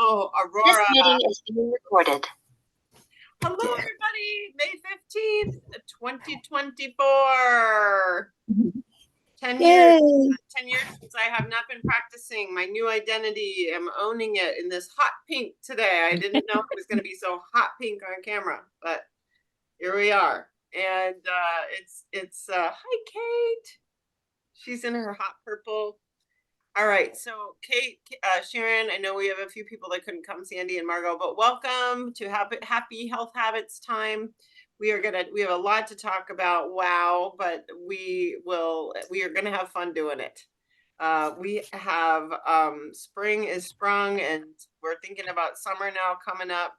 Hello, This Aurora. meeting is being recorded. Hello, everybody. May 15th, 2024. 10 years. 10 years since I have not been practicing my new identity. I'm owning it in this hot pink today. I didn't know it was going to be so hot pink on camera, but here we are. And it's hi, Kate. She's in her hot purple. All right, so Kate, Sharon, I know we have a few people that couldn't come, Sandy and Margot, but welcome to Happy Health Habits time. We have a lot to talk about. Wow, but we are gonna have fun doing it. We have spring is sprung, and we're thinking about summer now coming up.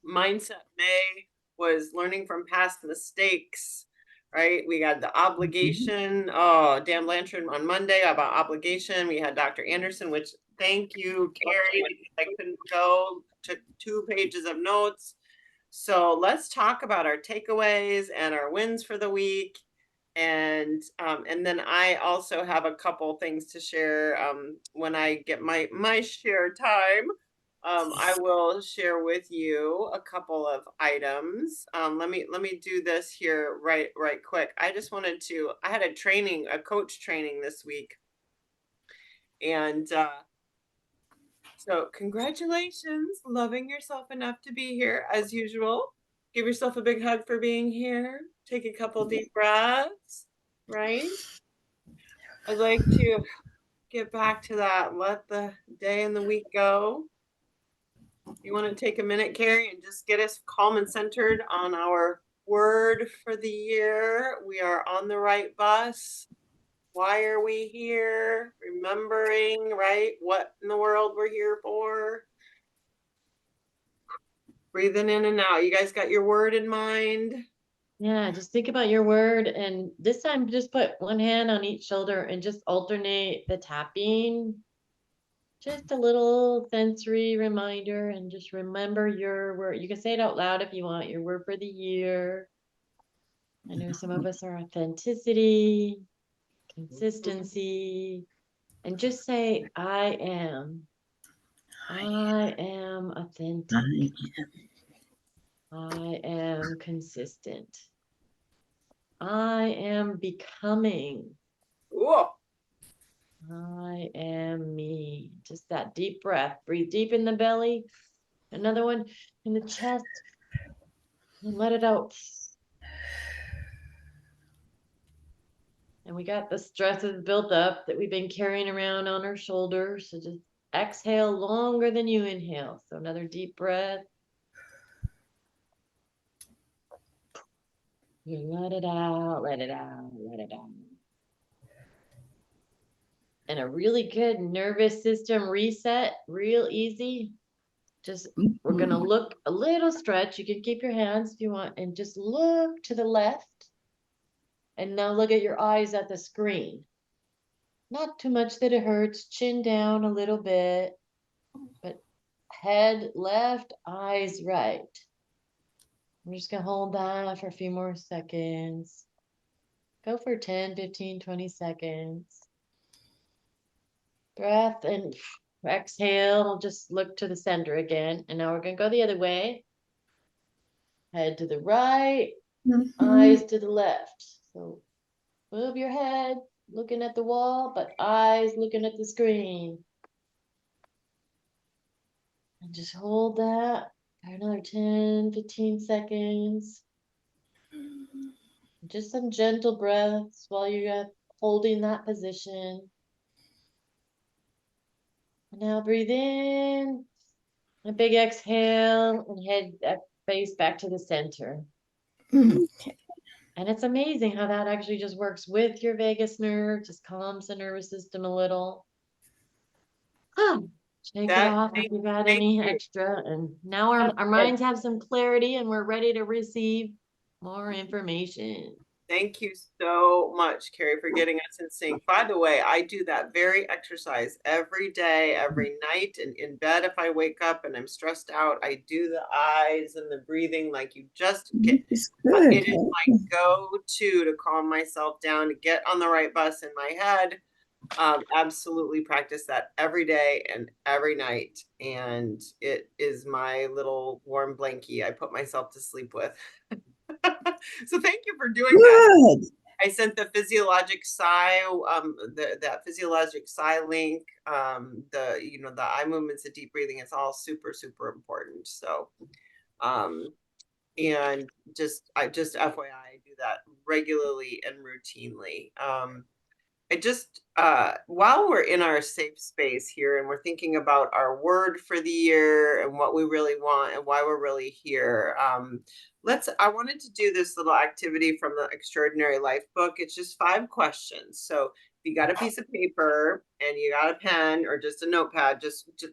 Mindset May was learning from past mistakes. Right, we got the obligation. Oh, Dan Blanchard on Monday about obligation. We had Dr. Anderson, which thank you, Carrie, because I couldn't go to 2 pages of notes. So let's talk about our takeaways and our wins for the week. And then I also have a couple things to share when I get my share time. I will share with you a couple of items. Let me do this here right quick. I just wanted to. I had a coach training this week, and so congratulations, loving yourself enough to be here as usual. Give yourself a big hug for being here. Take a couple deep breaths. Right. I'd like to get back to that. Let the day and the week go. You want to take a minute, Carrie, and just get us calm and centered on our word for the year. We are on the right bus. Why are we here? Remembering, right? What in the world we're here for. Breathing in and out. You guys got your word in mind? Yeah, just think about your word, and this time just put one hand on each shoulder and just alternate the tapping. Just a little sensory reminder, and just remember your word. You can say it out loud if you want, your word for the year. I know some of us are authenticity, consistency, and just say, I am. I am authentic. I am consistent. I am becoming. Whoa. I am me. Just that deep breath. Breathe deep in the belly. Another one in the chest. And let it out. And we got the stresses built up that we've been carrying around on our shoulders. So just exhale longer than you inhale. So another deep breath. You let it out, let it out, let it out. And a really good nervous system reset, real easy. Just, we're going to look a little stretch. You can keep your hands if you want, and just look to the left. And now look at your eyes at the screen. Not too much that it hurts. Chin down a little bit, but head left, eyes right. I'm just going to hold that for a few more seconds. Go for 10, 15, 20 seconds. Breath and exhale. Just look to the center again. And now we're going to go the other way. Head to the right, eyes to the left. So move your head, looking at the wall, but eyes looking at the screen. And just hold that for another 10, 15 seconds. Just some gentle breaths while you're holding that position. And now breathe in, a big exhale, and head face back to the center. Okay. And it's amazing how that actually just works with your vagus nerve, just calms the nervous system a little. Shake it off if you got any extra. And now our minds have some clarity and we're ready to receive more information. Thank you so much, Carrie, for getting us in sync. By the way, I do that very exercise every day, every night, and in bed if I wake up and I'm stressed out, I do the eyes and the breathing like you just get. It's good. It is my go-to to calm myself down, to get on the right bus in my head. Absolutely practice that every day and every night. And it is my little warm blankie I put myself to sleep with. So thank you for doing that. Good. I sent the physiologic sigh, that physiologic sigh link, the, you know, the eye movements, the deep breathing, it's all super, super important. So, and just FYI, I do that regularly and routinely. I just, while we're in our safe space here and we're thinking about our word for the year and what we really want and why we're really here, I wanted to do this little activity from the Extraordinary Life book. It's just 5 questions. So if you got a piece of paper and you got a pen or just a notepad,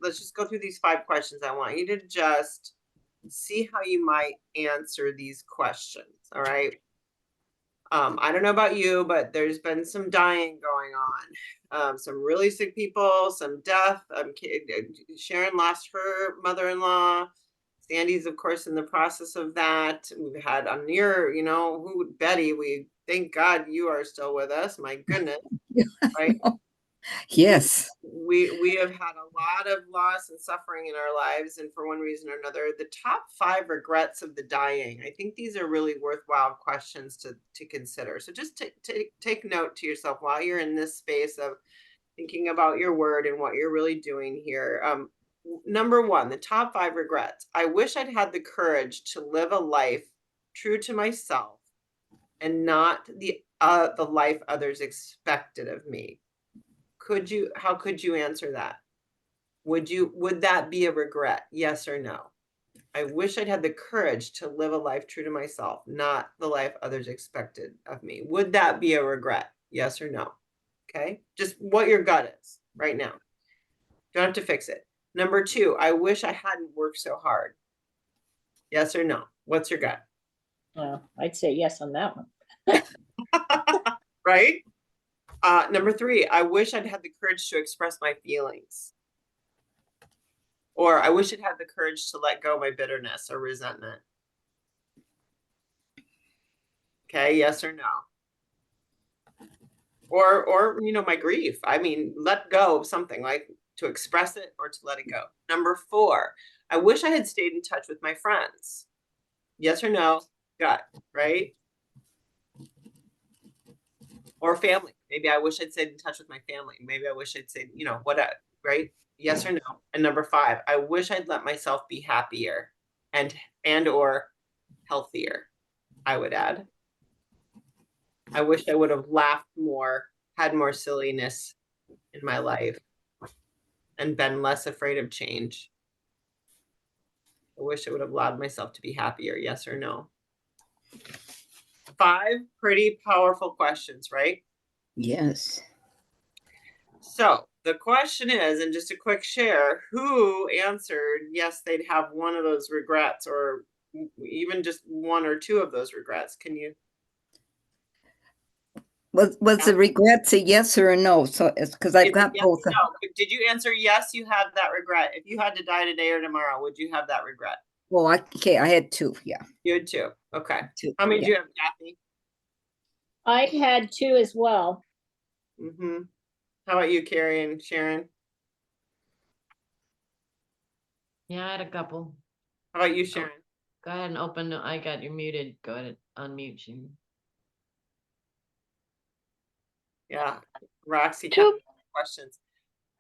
let's just go through these 5 questions. I want you to just see how you might answer these questions. All right. I don't know about you, but there's been some dying going on. Some really sick people, some death. Sharon lost her mother-in-law. Sandy's, of course, in the process of that. We've had Amir, you know, Betty, we thank God you are still with us. My goodness, right? Yes. We have had a lot of loss and suffering in our lives, and for one reason or another, the top 5 regrets of the dying. I think these are really worthwhile questions to consider. So just take note to yourself while you're in this space of thinking about your word and what you're really doing here. Number 1, the top 5 regrets. I wish I'd had the courage to live a life true to myself and not the life others expected of me. How could you answer that? Would that be a regret? Yes or no? I wish I'd had the courage to live a life true to myself, not the life others expected of me. Would that be a regret? Yes or no? Okay. Just what your gut is right now. Don't have to fix it. Number 2, I wish I hadn't worked so hard. Yes or no? What's your gut? I'd say yes on that one. Right? Number 3, I wish I'd had the courage to express my feelings. Or I wish I'd had the courage to let go of my bitterness or resentment. Okay, yes or no? Or you know, my grief. I mean, let go of something, like to express it or to let it go. Number 4, I wish I had stayed in touch with my friends. Yes or no? Gut, right? Or family. Maybe I wish I'd stayed in touch with my family. Maybe I wish I'd stayed, you know, whatever, right? Yes or no? And number 5, I wish I'd let myself be happier and or healthier, I would add. I wish I would have laughed more, had more silliness in my life, and been less afraid of change. I wish I would have allowed myself to be happier, yes or no? 5 pretty powerful questions, right? Yes. So the question is, and just a quick share, who answered yes, they'd have one of those regrets, or even just 1 or 2 of those regrets? Can you? Was the regret a yes or a no? So it's because I've got Yes, both. no. Did you answer yes, you have that regret? If you had to die today or tomorrow, would you have that regret? Well, okay, I had 2. Yeah. You had 2. Okay. 2. How many yeah. do you have, Kathy? I had 2 as well. Mm-hmm. How about you, Carrie and Sharon? Yeah, I had a couple. How about you, Sharon? Go ahead and open. I got you muted. Go ahead and unmute you. Yeah, Roxy, 2. questions.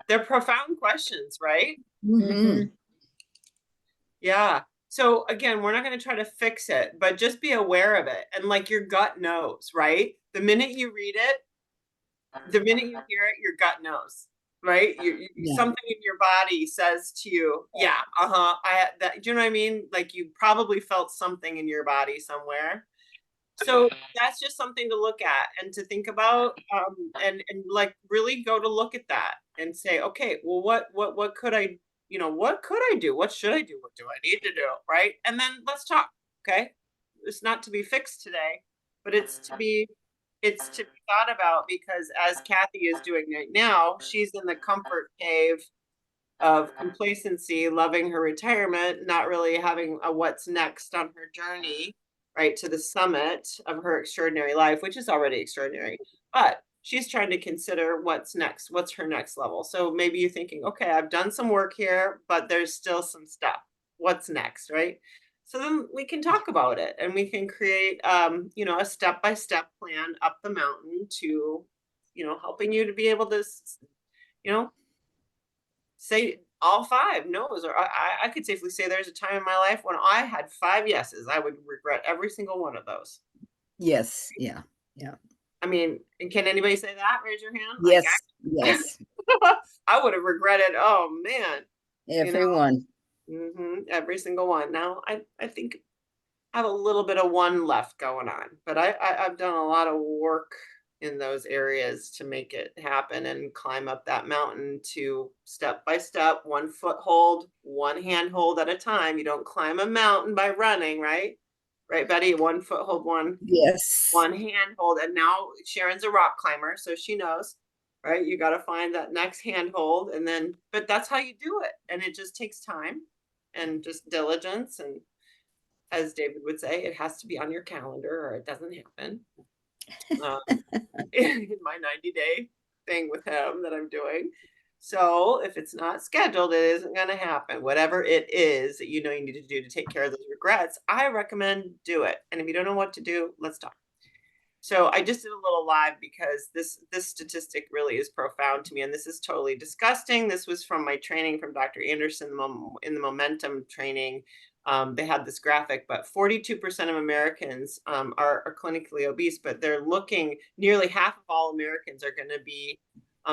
They're profound questions, right? Mhm. Yeah. So again, we're not going to try to fix it, but just be aware of it. And like your gut knows, right? The minute you read it, the minute you hear it, your gut knows, right? Yeah. Something in your body says to you, yeah, do you know what I mean? Like you probably felt something in your body somewhere. So that's just something to look at and to think about, and like really go to look at that and say, okay, well, what could I, you know, what could I do? What should I do? What do I need to do? Right? And then let's talk. Okay, it's not to be fixed today, but it's to be thought about, because as Kathy is doing right now, she's in the comfort cave of complacency, loving her retirement, not really having a what's next on her journey, right, to the summit of her extraordinary life, which is already extraordinary. But she's trying to consider what's next, what's her next level. So maybe you're thinking, okay, I've done some work here, but there's still some stuff. What's next, right? So then we can talk about it and we can create, a step-by-step plan up the mountain to, helping you to be able to, say all 5 no's, or I could safely say there's a time in my life when I had 5 yeses. I would regret every single one of those. Yes, yeah, I mean, and can anybody say that? Raise your hand. yes, yes, I would have regretted, oh man, everyone. every single one. Now I think I have a little bit of one left going on, but I've done a lot of work in those areas to make it happen and climb up that mountain to step by step, 1 foothold, 1 handhold at a time. You don't climb a mountain by running, right? Right, Betty? 1 foothold, Yes, 1 handhold. And now Sharon's a rock climber, so she knows, right? You got to find that next handhold, and then, but that's how you do it. And it just takes time and just diligence. And as David would say, it has to be on your calendar or it doesn't happen. In my 90-day thing with him that I'm doing. So if it's not scheduled, it isn't going to happen. Whatever it is that you need to do to take care of those regrets, I recommend do it. And if you don't know what to do, let's talk. So I just did a little live because this statistic really is profound to me, and this is totally disgusting. This was from my training from Dr. Anderson in the Momentum training. They had this graphic, but 42% of Americans are clinically obese, but they're looking, nearly half of all Americans are going to be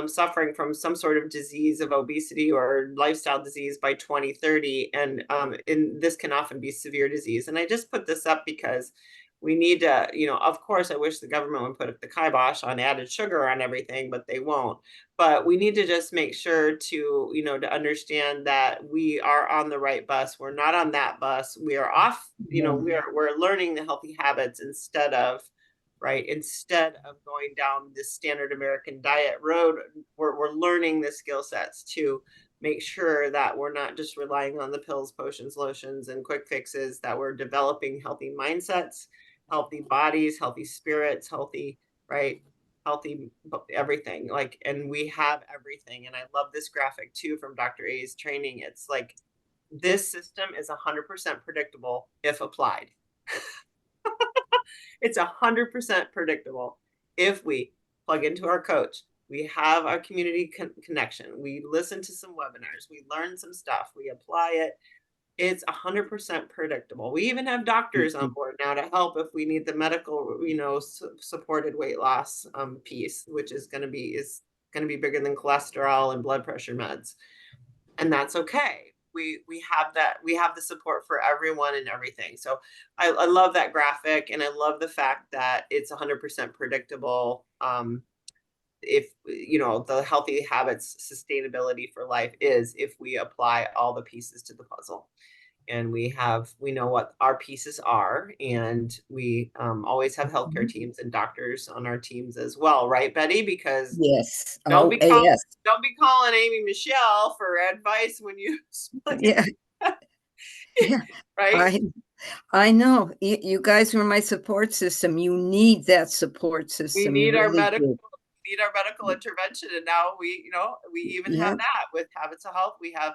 suffering from some sort of disease of obesity or lifestyle disease by 2030. And this can often be severe disease. And I just put this up because we need to, of course, I wish the government would put up the kibosh on added sugar on everything, but they won't. But we need to just make sure to, to understand that we are on the right bus. We're not on that bus. We are off, we're learning the healthy habits instead of going down this standard American diet road. We're learning the skill sets to make sure that we're not just relying on the pills, potions, lotions, and quick fixes, that we're developing healthy mindsets, healthy bodies, healthy spirits, healthy everything. And we have everything. And I love this graphic too from Dr. A's training. It's like, this system is 100% predictable if applied. It's 100% predictable if we plug into our coach. We have our community connection. We listen to some webinars. We learn some stuff. We apply it. It's 100% predictable. We even have doctors on board now to help if we need the medical, supported weight loss piece, which is going to be bigger than cholesterol and blood pressure meds, and that's okay. We have that. We have the support for everyone and everything. So I love that graphic, and I love the fact that it's 100% predictable. If the healthy habits sustainability for life is if we apply all the pieces to the puzzle, and we know what our pieces are, and we always have healthcare teams and doctors on our teams as well, right, Betty? Because yes, don't be yes, calling Amy Michelle for advice when you yeah, yeah. right. I know you guys were my support system. You need that support system. We need our really medical. do. Need our medical intervention, and now we even have that with Habits of Health. We have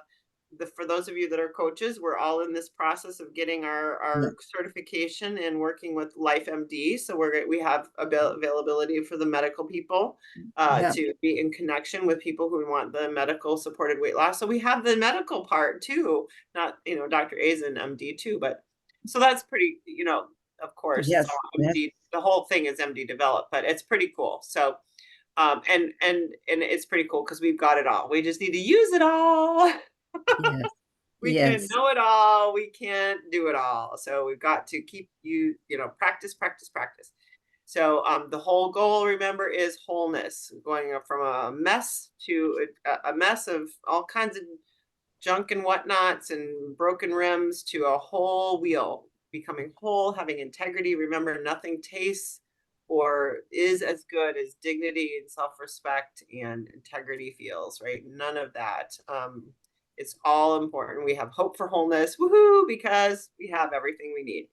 for those of you that are coaches, we're all in this process of getting our certification and working with LifeMD. So we have availability for the medical people to be in connection with people who want the medical supported weight loss. So we have the medical part too, not Dr. A's an MD too, but so that's pretty, of course, Yes, it's all MD. The whole thing is MD developed, but it's pretty cool. So and it's pretty cool because we've got it all. We just need to use it all. yes, We yes. can know it all. We can't do it all. So we've got to keep practice. So the whole goal, remember, is wholeness, going from a mess to a mess of all kinds of junk and whatnots and broken rims to a whole wheel, becoming whole, having integrity. Remember, nothing tastes or is as good as dignity and self-respect and integrity feels, right? None of that. It's all important. We have hope for wholeness, woohoo, because we have everything we need.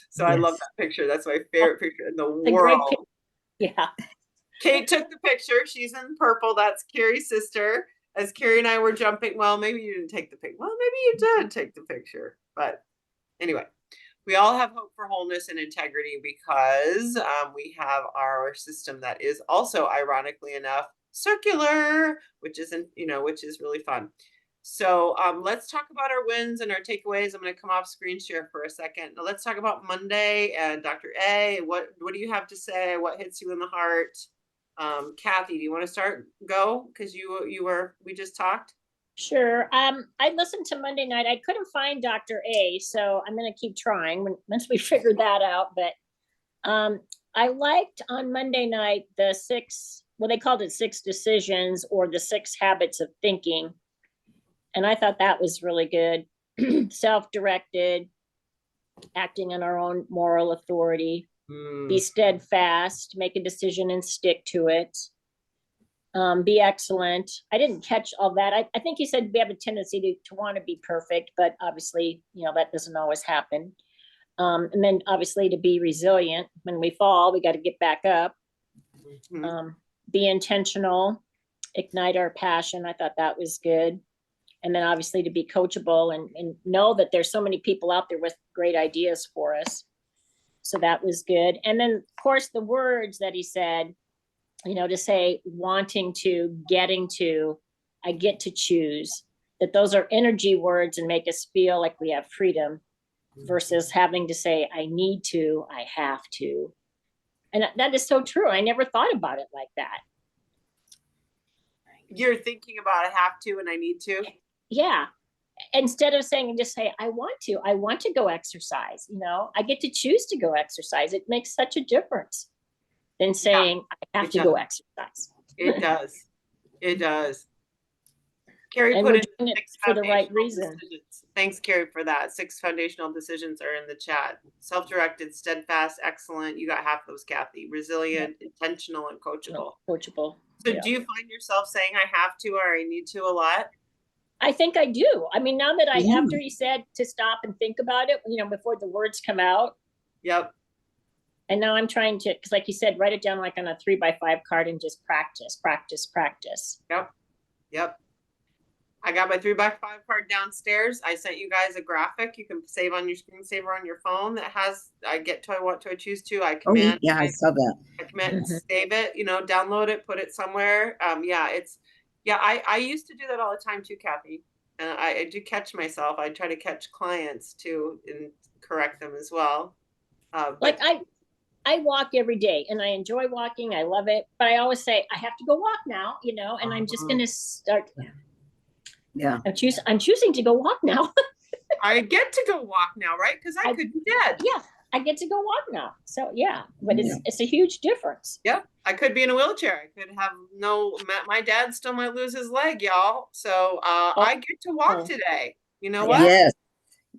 So I love that picture. That's my favorite picture in the world. Yeah. Kate took the picture. She's in purple. That's Carrie's sister. As Carrie and I were jumping, well, maybe you didn't take the picture. Well, maybe you did take the picture. But anyway, we all have hope for wholeness and integrity because we have our system that is also, ironically enough, circular, which isn't, which is really fun. So let's talk about our wins and our takeaways. I'm going to come off screen share for a second. Now let's talk about Monday and Dr. A. What do you have to say? What hits you in the heart? Kathy, do you want to start? Go, because we just talked. Sure. I listened to Monday night. I couldn't find Dr. A, so I'm going to keep trying once we figure that out. But I liked on Monday night the they called it 6 decisions or the 6 habits of thinking. And I thought that was really good. Self-directed, acting on our own moral authority, be steadfast, make a decision and stick to it. Be excellent. I didn't catch all that. I think you said we have a tendency to want to be perfect, but obviously, that doesn't always happen. And then obviously to be resilient. When we fall, we got to get back up. Be intentional, ignite our passion. I thought that was good. And then obviously to be coachable and know that there's so many people out there with great ideas for us. So that was good. And then of course the words that he said, to say wanting to, getting to, I get to choose, that those are energy words and make us feel like we have freedom versus having to say, I need to, I have to. And that is so true. I never thought about it like that. You're thinking about I have to and I need to. Yeah. Instead of saying, just say, I want to go exercise. I get to choose to go exercise. It makes such a difference than saying, I have to go exercise. It does. It does. Carrie And put we're in doing it 6 for the right foundational reason. decisions. Thanks, Carrie, for that. 6 foundational decisions are in the chat. Self-directed, steadfast, excellent. You got half those, Kathy. Resilient, intentional, and coachable. Coachable. So do you find yourself saying I have to or I need to a lot? I think I do. I mean, now that after he said to stop and think about it, before the words come out. Yep. And now I'm trying to, because like you said, write it down like on a 3x5 card and just practice. Yep. I got my 3x5 card downstairs. I sent you guys a graphic. You can save on your screensaver on your phone that has, I get to, I want to, I choose to, I command. Yeah, I saw that. I command, save it, download it, put it somewhere. I used to do that all the time too, Kathy. And I do catch myself. I try to catch clients too and correct them as well. Like I walk every day and I enjoy walking. I love it. But I always say, I have to go walk now, and I'm just going to start. Yeah. I'm choosing to go walk now. I get to go walk now, right? Because I could be dead. Yeah, I get to go walk now. So yeah, but it's a huge difference. Yeah, I could be in a wheelchair. I could have my dad still might lose his leg, y'all. So I get to walk today. You know what?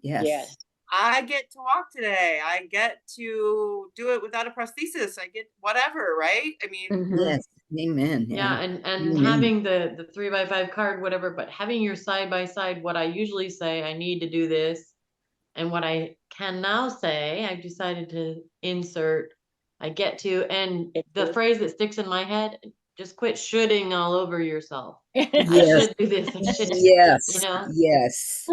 Yes. I get to walk today. I get to do it without a prosthesis. I get whatever, right? I mean, Yes. Amen. Yeah, and having the 3x5 card, whatever, but having your side by side, what I usually say, I need to do this, and what I can now say, I've decided to insert, I get to, and the phrase that sticks in my head, just quit shoulding all over yourself. I should do this. I should, Yes.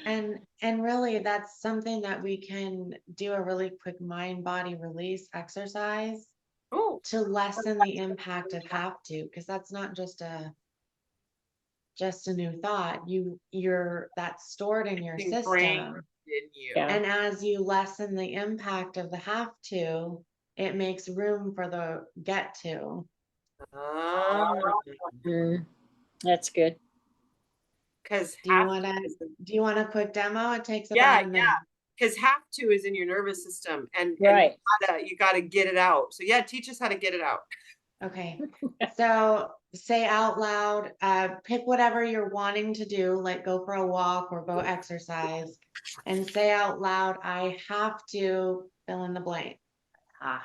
And really, that's something that we can do a really quick mind-body release exercise to lessen the impact of have to, because that's not just a new thought. That's stored in your system. And as you lessen the impact of the have to, it makes room for the get to. That's good. Because do you want a quick demo? It takes about a minute. Because have to is in your nervous system, and you gotta get it out. So teach us how to get it out. Okay, so say out loud, pick whatever you're wanting to do, like go for a walk or go exercise, and say out loud, I have to fill in the blank. I have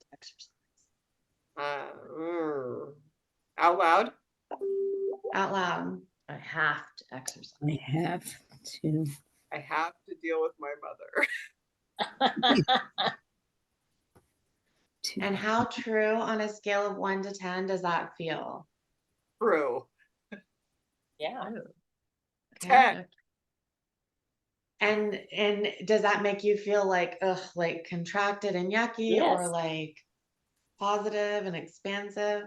to exercise. Out loud? Out loud. I have to exercise. I have to deal with my mother. And how true on a scale of 1 to 10 does that feel? True. Yeah. Oh, 10. And does that make you feel like, ugh, like contracted and yucky, or Yes. like positive and expansive?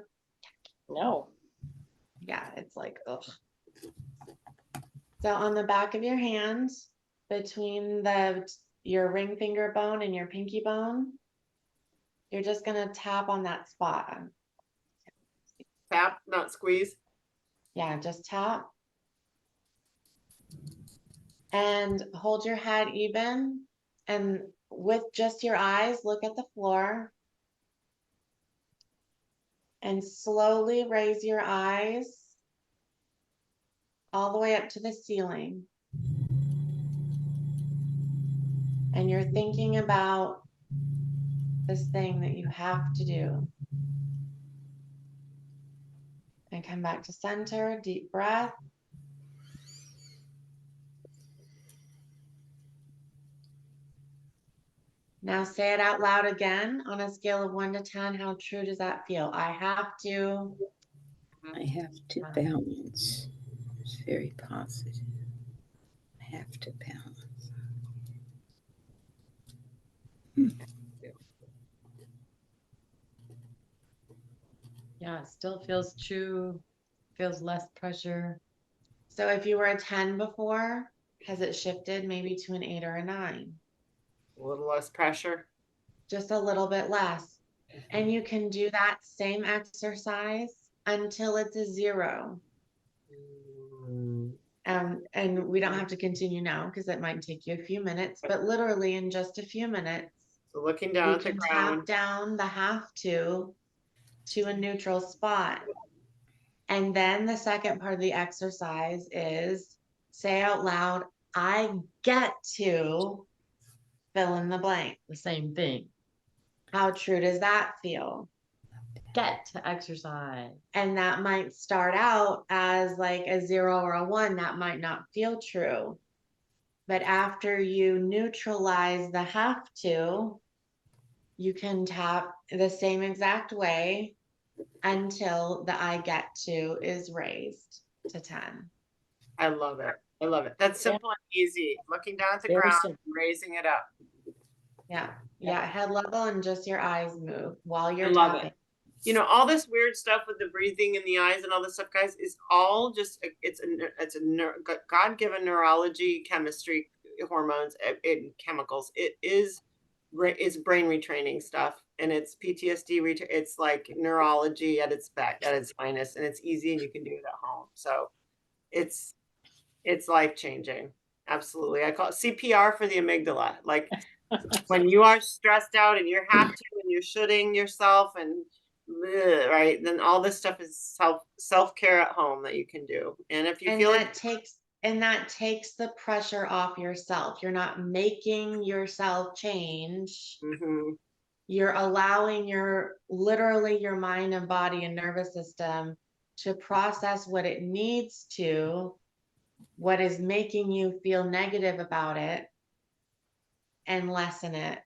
No. Yeah, it's like, ugh. So on the back of your hand, between your ring finger bone and your pinky bone, you're just gonna tap on that spot. Tap, not squeeze. Yeah, just tap. And hold your head even. And with just your eyes, look at the floor. And slowly raise your eyes all the way up to the ceiling. And you're thinking about this thing that you have to do. And come back to center, deep breath. Now say it out loud again on a scale of 1 to 10. How true does that feel? I have to. I have to balance. It's very positive. I have to balance. yeah, it still feels true, feels less pressure. So if you were a 10 before, has it shifted maybe to an 8 or a 9? A little less pressure. Just a little bit less. And you can do that same exercise until it's a 0. And we don't have to continue now because it might take you a few minutes, but literally in just a few minutes, So looking down you at the can ground. tap down the have to a neutral spot. And then the second part of the exercise is say out loud, I get to fill in the blank. The same thing. How true does that feel? Get to exercise. And that might start out as like a 0 or a 1. That might not feel true. But after you neutralize the have to, you can tap the same exact way until the I get to is raised to 10. I love it. I love it. That's simple and easy. Looking down at the Very ground, simple. raising it up. Yeah. Yeah. Head level and just your eyes move while you're I love tapping. it. You know, all this weird stuff with the breathing and the eyes and all this stuff, guys, is all just it's a God-given neurology, chemistry, hormones, and chemicals. It is brain retraining stuff, and it's PTSD. It's like neurology at its finest, and it's easy, and you can do it at home. So it's life changing. Absolutely, I call it CPR for the amygdala. Like when you are stressed out and you're have to, and you're shooting yourself and right, then all this stuff is self-care at home that you can do. And if you feel that takes the pressure off yourself. You're not making yourself change. Mm-hmm. You're allowing literally your mind and body and nervous system to process what it needs to, what is making you feel negative about it, and lessen it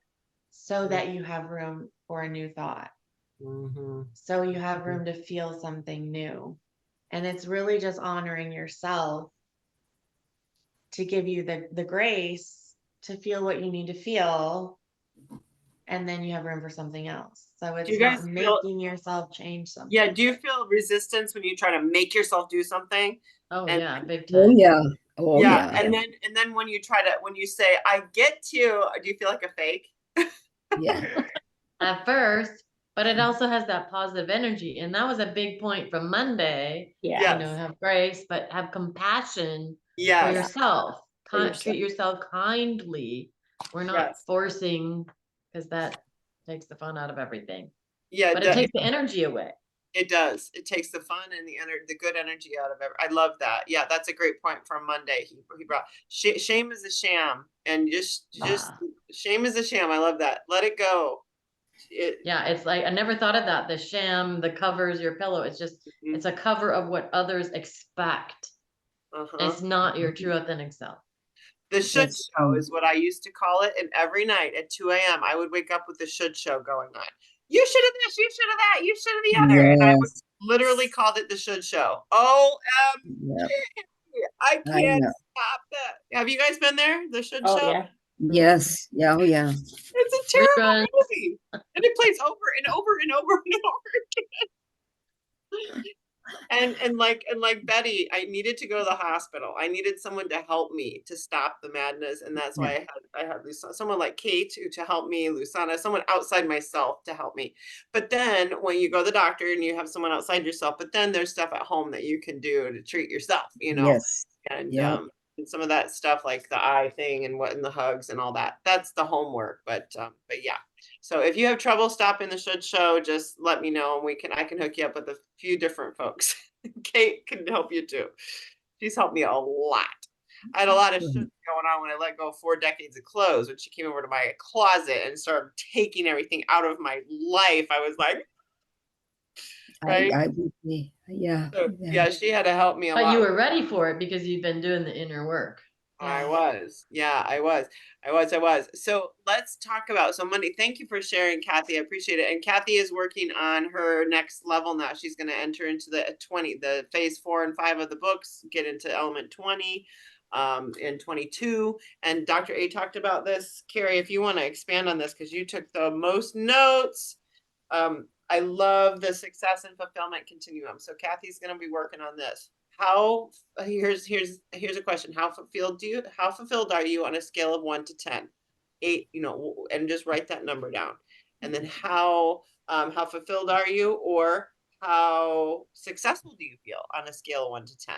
so that you have room for a new thought. Mm-hmm. So you have room to feel something new. And it's really just honoring yourself to give you the grace to feel what you need to feel. And then you have room for something else. So it's not making yourself change something. Yeah. Do you feel resistance when you try to make yourself do something? Oh And- yeah, big time. Oh yeah. Oh yeah. yeah. And then when you say, I get to, do you feel like a fake? Yeah. At first, but it also has that positive energy. And that was a big point from Monday. Yeah. You know, have grace, but have compassion for Yes. yourself. For yourself. Treat yourself kindly. We're not Yes. forcing, because that takes the fun out of everything. Yeah. But it takes the energy away. It does. It takes the fun and the good energy out of it. I love that. Yeah, that's a great point from Monday. He brought shame is a sham, and just shame is a sham. I love that. Let it go. Yeah, it's like I never thought of that. The sham, the covers your pillow. It's just it's a cover of what others expect. It's not your true authentic self. The should show is what I used to call it, and every night at 2 a.m. I would wake up with the should show going on. you should have this, you should have that, you should have the other. And I would Yes. literally called it the should show. Oh, Yeah, I I can't know. stop that. Have you guys been there? The should Oh, show? yeah. Yes. Yeah. Oh, yeah. It's a Which terrible one? movie. And it plays over and over and over and over. And like Betty, I needed to go to the hospital. I needed someone to help me to stop the madness, and that's why I had someone like Kate to help me, Lusana, someone outside myself to help me. But then when you go to the doctor and you have someone outside yourself, but then there's stuff at home that you can do to treat yourself, Yes. and Yep. and some of that stuff like the eye thing and what in the hugs and all that. That's the homework. But yeah. So if you have trouble stopping the should show, just let me know and I can hook you up with a few different folks. Kate can help you too. She's helped me a lot. I had a lot of shit going on when I let go of 4 decades of clothes. When she came over to my closet and started taking everything out of my life, I was like, right? I would be. Yeah. So, yeah, she had to help me a lot. But you were ready for it because you've been doing the inner work. I was. Yeah, I was. So let's talk about, so Monday, thank you for sharing, Kathy. I appreciate it. And Kathy is working on her next level now. She's going to enter into the phase 4 and 5 of the books, get into element 20 in 22. And Dr. A talked about this. Carrie, if you want to expand on this, because you took the most notes. I love the success and fulfillment continuum. So Kathy's going to be working on this. Here's a question. How fulfilled are you on a scale of 1 to 10? 8, and just write that number down. And then how fulfilled are you, or how successful do you feel on a scale of 1 to 10?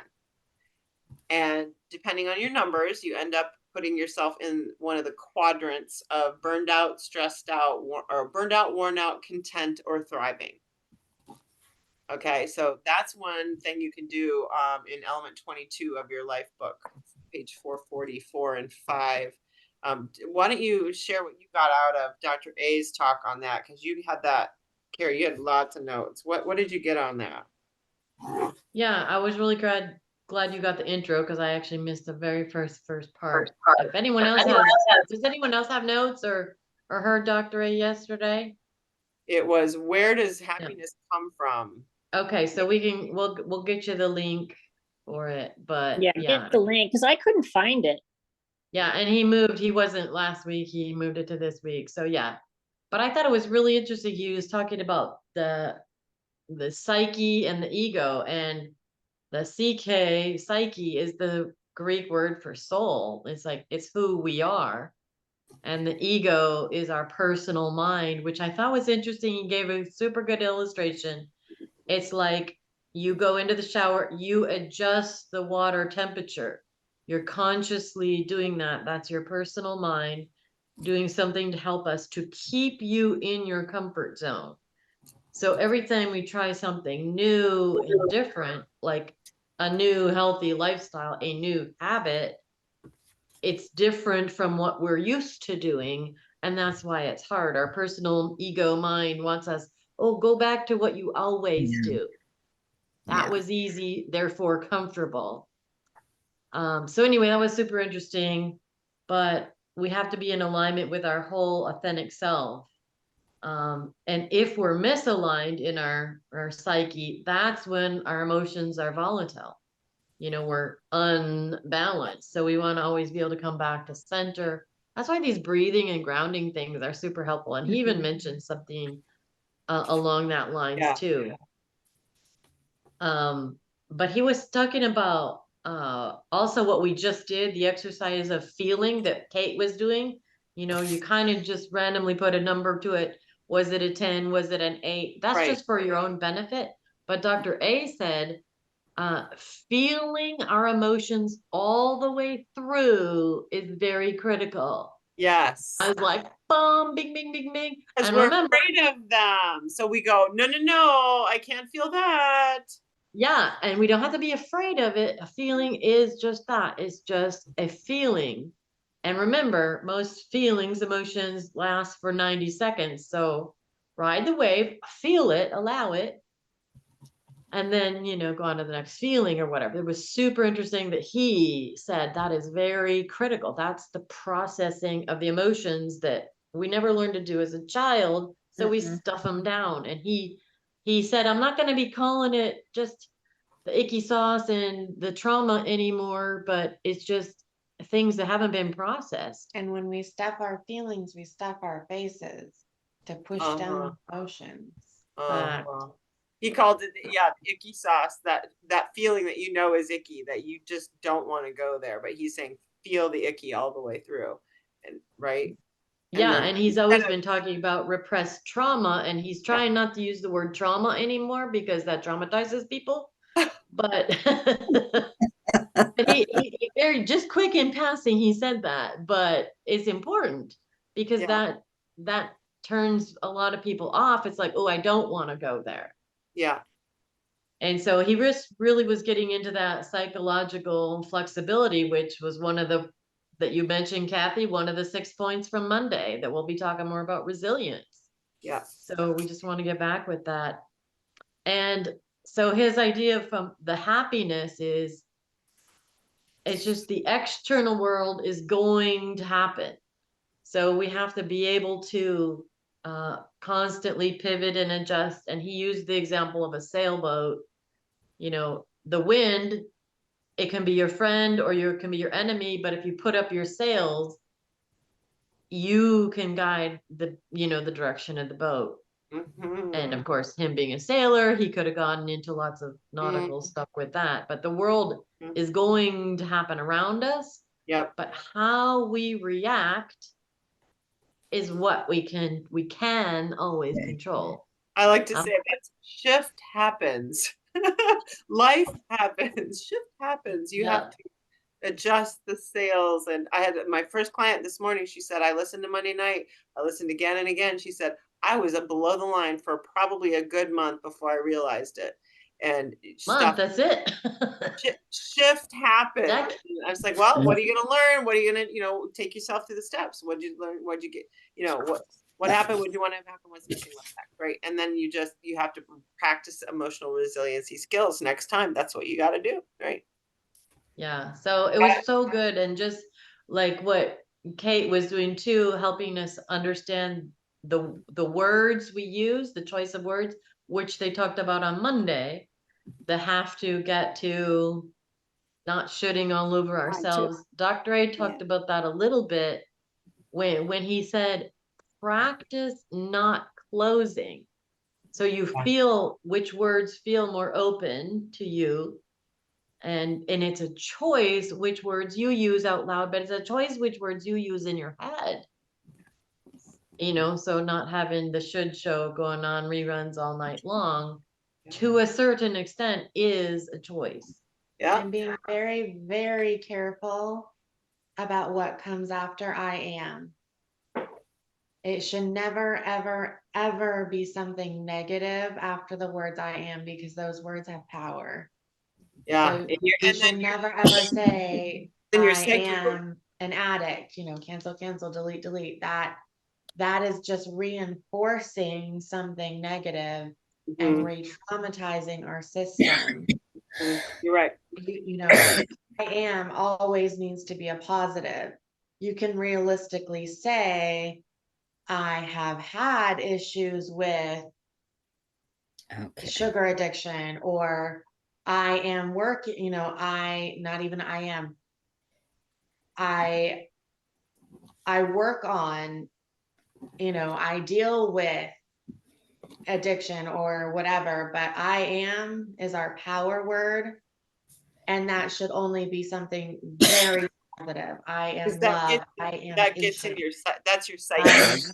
And depending on your numbers, you end up putting yourself in one of the quadrants of burned out, stressed out, or burned out, worn out, content, or thriving. Okay, so that's one thing you can do in element 22 of your life book, page 444 and 5. Why don't you share what you got out of Dr. A's talk on that? Because you had that, Carrie, you had lots of notes. What did you get on that? Yeah, I was really glad you got the intro because I actually missed the very first part. If anyone else does anyone else have notes or heard Dr. A yesterday? It was, where does happiness come from? Okay, so we'll get you the link for it, but Yeah, get the link because I couldn't find it. Yeah, and he wasn't last week, he moved it to this week. So yeah. But I thought it was really interesting. He was talking about the psyche and the ego, and the psyche is the Greek word for soul. It's like, it's who we are. And the ego is our personal mind, which I thought was interesting. He gave a super good illustration. It's like you go into the shower, you adjust the water temperature. You're consciously doing that. That's your personal mind doing something to help us to keep you in your comfort zone. So every time we try something new and different, like a new healthy lifestyle, a new habit, it's different from what we're used to doing. And that's why it's hard. Our personal ego mind wants us, oh, go back to what you always do. That was easy, therefore comfortable. So anyway, that was super interesting, but we have to be in alignment with our whole authentic self. And if we're misaligned in our psyche, that's when our emotions are volatile. We're unbalanced. So we want to always be able to come back to center. That's why these breathing and grounding things are super helpful. And he even mentioned something along that lines too. But he was talking about also what we just did, the exercise of feeling that Kate was doing. You kind of just randomly put a number to it. Was it a 10? Was it an 8? That's just for your own benefit. But Dr. A said, feeling our emotions all the way through is very critical. Yes. I was like, boom, bing, bing, bing, bing. Because we're afraid of them. So we go, no, I can't feel that. Yeah, and we don't have to be afraid of it. A feeling is just that. It's just a feeling. And remember, most feelings, emotions last for 90 seconds. So ride the wave, feel it, allow it, and then, go on to the next feeling or whatever. It was super interesting that he said that is very critical. That's the processing of the emotions that we never learned to do as a child. So we Mhm. stuff him down, and he said, I'm not gonna be calling it just the icky sauce and the trauma anymore, but it's just things that haven't been processed. And when we stuff our feelings, we stuff our faces to push down emotions. Fact. He called it, yeah, icky sauce, that feeling that you know is icky, that you just don't want to go there. But he's saying feel the icky all the way through. And right. Yeah, then and he's always been talking about repressed trauma, and he's trying not to use the word trauma anymore because that traumatizes people. But but he very just quick in passing, he said that, but it's important because Yeah. that turns a lot of people off. It's like, oh, I don't want to go there. Yeah. And so he really was getting into that psychological flexibility, which was one of the that you mentioned, Kathy, one of the 6 points from Monday that we'll be talking more about resilience. Yeah. So we just want to get back with that. And so his idea from the happiness is it's just the external world is going to happen. So we have to be able to constantly pivot and adjust. And he used the example of a sailboat. You know, the wind, it can be your friend or it can be your enemy, but if you put up your sails, you can guide the direction of the boat. And of course, him being a sailor, he could have gotten into lots of nautical stuff with that. But the world is going to happen around us. Yep. But how we react is what we can always control. I like to say that shift happens. Life happens. Shift happens. You have to adjust the sails. And I had my first client this morning. She said, I listened to Monday night. I listened again and again. She said, I was below the line for probably a good month before I realized it. And that's it. Shift happened. I was like, well, what are you going to learn? What are you going to, take yourself through the steps? What did you learn? What did you get? What happened? What do you want to have happen? What's missing? What's back? Right. And then you have to practice emotional resiliency skills next time. That's what you got to do. Right. Yeah. So it was so good. And just like what Kate was doing too, helping us understand the words we use, the choice of words, which they talked about on Monday, the have to get to not shooting all over ourselves. Dr. A talked about that a little bit when he said, practice not closing. So you feel which words feel more open to you. And it's a choice which words you use out loud, but it's a choice which words you use in your head. So not having the should show going on reruns all night long, to a certain extent, is a choice. Yeah. And being very, very careful about what comes after I am. It should never, ever, ever be something negative after the words I am, because those words have power. Yeah. So you should never, ever say, I am an addict, cancel, delete. That is just reinforcing something negative and re-traumatizing our system. You're right. I am always needs to be a positive. You can realistically say, I have had issues with sugar addiction, or I am working, I work on, I deal with addiction or whatever, but I am is our power word. And that should only be something very positive. I am love. I am that gets in your, that's your psyche.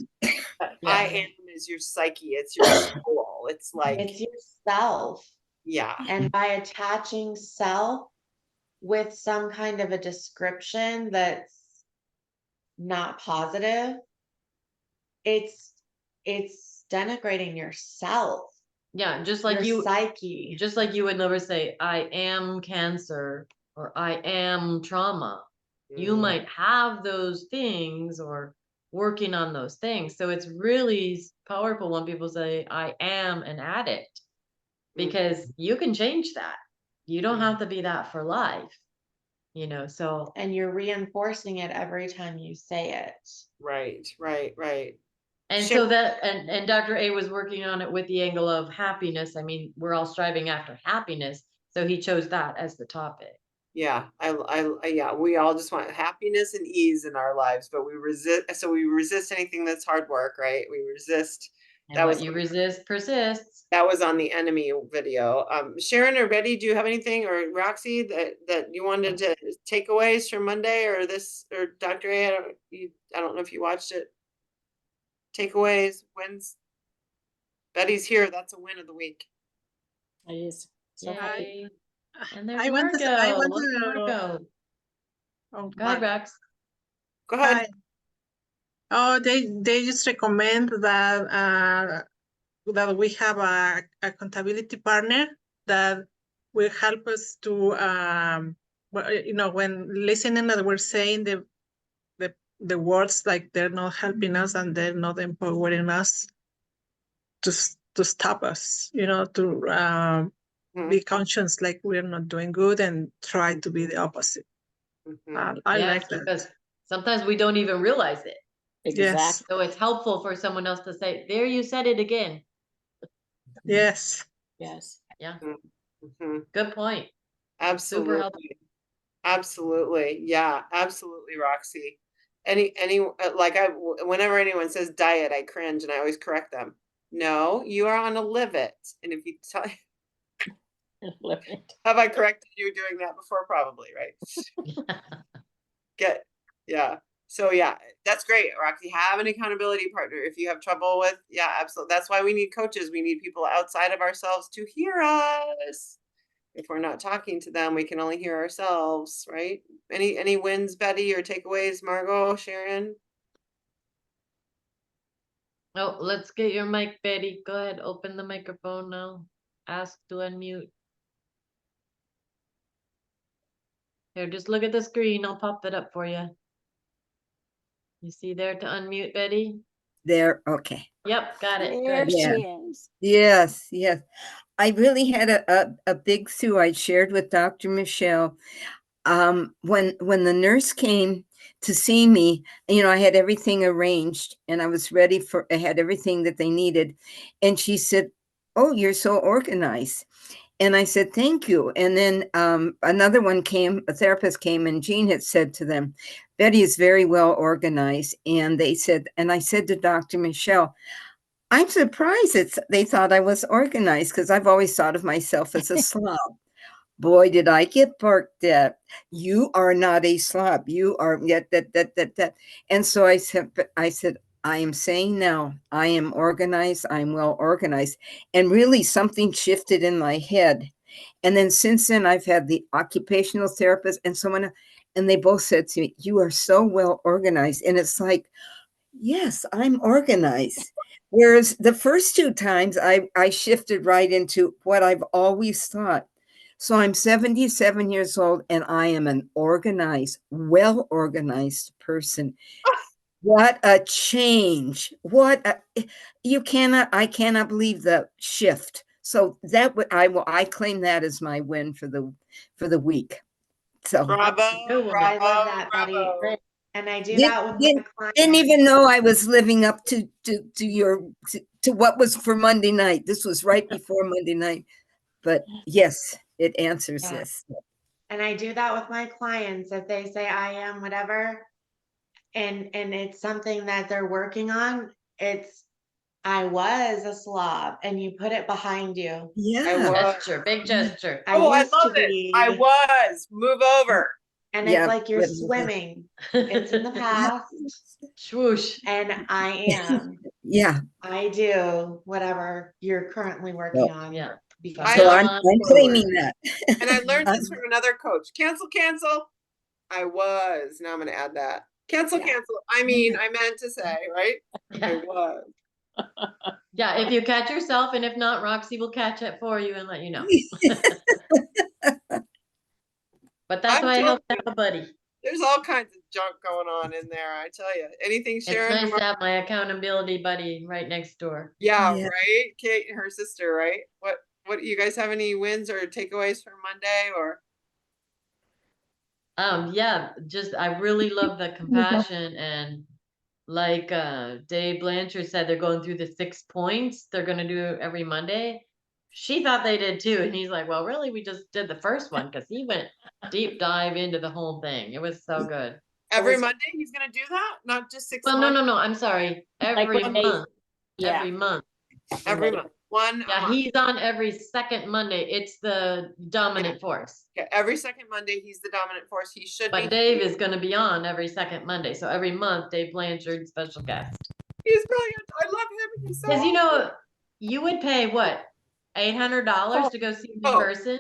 I am is your psyche. It's your soul. It's like, it's yourself. Yeah. And by attaching self with some kind of a description that's not positive, it's denigrating yourself. Yeah, just like your psyche. Just like you would never say, I am cancer or I am trauma. You might have those things or working on those things. So it's really powerful when people say, I am an addict, because you can change that. You don't have to be that for life, so. And you're reinforcing it every time you say it. Right. And Sure. so that, and Dr. A was working on it with the angle of happiness. I mean, we're all striving after happiness. So he chose that as the topic. Yeah, yeah, we all just want happiness and ease in our lives, but we resist anything that's hard work, right? We resist. And That what was you resist persists. that was on the enemy video. Sharon or Betty, do you have anything, or Roxy, that you wanted to takeaways from Monday or this, or Dr. A? I don't know if you watched it. Takeaways, wins. Betty's here. That's a win of the week. It is. So happy. Yay. And there's I want Margot. to, I want Look at to, Margot. oh, Go ahead, Rex. Go ahead. hi. Oh, they just recommend that that we have a accountability partner that will help us to well, when listening that we're saying the words like they're not helping us and they're not empowering us to stop us, to be conscious like we're not doing good and try to be the opposite. Mhm. I Yes, like that. because sometimes we don't even realize it. Yes. So it's helpful for someone else to say, there, you said it again. Yes. Yes. Yeah, Mhm. good point. Absolutely. helpful. Absolutely. Yeah, absolutely, Roxy. Whenever anyone says diet, I cringe and I always correct them. No, you are on a live it. And if you tell, have I corrected you doing that before? Probably, right? Yeah. So yeah, that's great, Roxy. Have an accountability partner. If you have trouble with, yeah, absolutely. That's why we need coaches. We need people outside of ourselves to hear us. If we're not talking to them, we can only hear ourselves, right? Any wins, Betty, or takeaways, Margot, Sharon? Oh, let's get your mic, Betty. Go ahead, open the microphone now. Ask to unmute. Here, just look at the screen. I'll pop it up for you. You see there to unmute, Betty? There, okay. Yep, got it. There Good. she Yeah. is. Yes, yes. I really had a big Sue I shared with Dr. Michelle. When the nurse came to see me, I had everything arranged and I was ready I had everything that they needed. And she said, "Oh, you're so organized." And I said, "Thank you." And then another one came, a therapist came, and Jean had said to them, "Betty is very well organized." And I said to Dr. Michelle, "I'm surprised they thought I was organized because I've always thought of myself as a slob." Boy, did I get barked at. "You are not a slob. You are yet that. And so I said, "I am saying now, I am organized. I'm well organized." And really something shifted in my head. And then since then, I've had the occupational therapist and someone, and they both said to me, "You are so well organized." And it's like, yes, I'm organized. Whereas the first two times I shifted right into what I've always thought. So I'm 77 years old and I am an organized, well organized person. What a change. I cannot believe the shift. So I claim that as my win for the week. So Bravo, I love that, Betty. bravo. And I do that with my clients. didn't even know I was living up to what was for Monday night. This was right before Monday night. But yes, it answers Yeah. this. And I do that with my clients. If they say I am whatever, and it's something that they're working on, I was a slob, and you put it behind you. Yeah. Gesture, big gesture. I I used love to it. be, I was. Move over. and Yeah, it's like you're but- swimming. It's in the past, Swoosh. and I am. Yeah. I do whatever you're currently working on. Yeah. Because I So love I'm claiming that. And I learned this from another coach. Cancel. I was. Now I'm going to add that. Cancel. I meant to say, right? I was. Yeah, if you catch yourself, and if not, Roxy will catch it for you and let you know. But that's why I help have a buddy. There's all kinds of junk going on in there, I tell you. Anything, Sharon? It's nice to have my accountability buddy right next door. Yeah, Yeah. right? Kate and her sister, right? What you guys have any wins or takeaways from Monday or? Yeah, just I really love the compassion and like Dave Blanchard said, they're going through the 6 points they're gonna do every Monday. She thought they did too, and he's like, well, really, we just did the first one because he went deep dive into the whole thing. It was so good. Every was- Monday he's gonna do that, not just 6 Well, no, months? no, I'm sorry. Like Every when they- month. Yeah. Every month. Every month, one a Yeah, month. he's on every second Monday. It's the dominant force. Okay, every second Monday, he's the dominant force. He should be. But Dave is gonna be on every second Monday. So every month, Dave Blanchard, special guest. He's brilliant. I love him. He's so Because you awesome. know, you would pay what, $800 to go see him in Oh. person?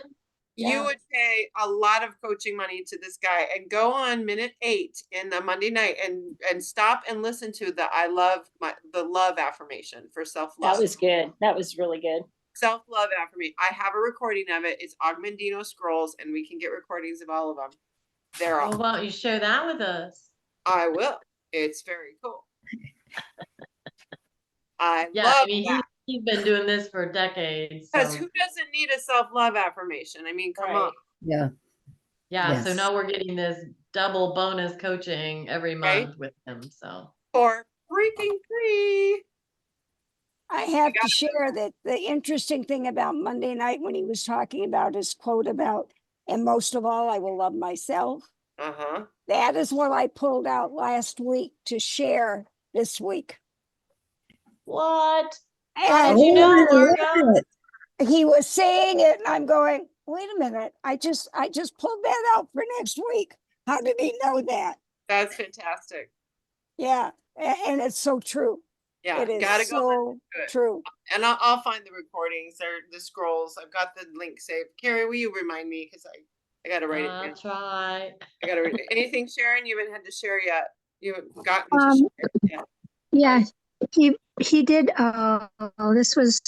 You Yeah. would pay a lot of coaching money to this guy and go on minute 8 in the Monday night and stop and listen to the love affirmation for self-love. That was good. That was really good. Self-love affirmation. I have a recording of it. It's Augmendino Scrolls, and we can get recordings of all of them. They're Well, all. why don't you share that with us? I will. It's very cool. I Yeah, I love mean, that. he's been doing this for decades. Because So, who doesn't need a self-love affirmation? I mean, come on. Right. Yeah. yeah, so Yes. now we're getting this double bonus coaching every Right. month with him. So, For freaking free. I have got to share that the interesting thing about Monday night when he was talking about his quote about, and most of all, I will love myself. Uh-huh. That is what I pulled out last week to share this week. what? And did you know, Oh, I Margo? love it. he was saying it and I'm going, wait a minute. I just pulled that out for next week. How did he know that? That's fantastic. Yeah. And it's so true. Yeah, It is gotta go listen so to it. true. And I'll find the recordings or the scrolls. I've got the link saved. Carrie, will you remind me? Because I gotta write it down. That's right. I gotta read it. Anything, Sharon, you haven't had to share yet? You haven't gotten to Um, share yet? Yeah, he did, this was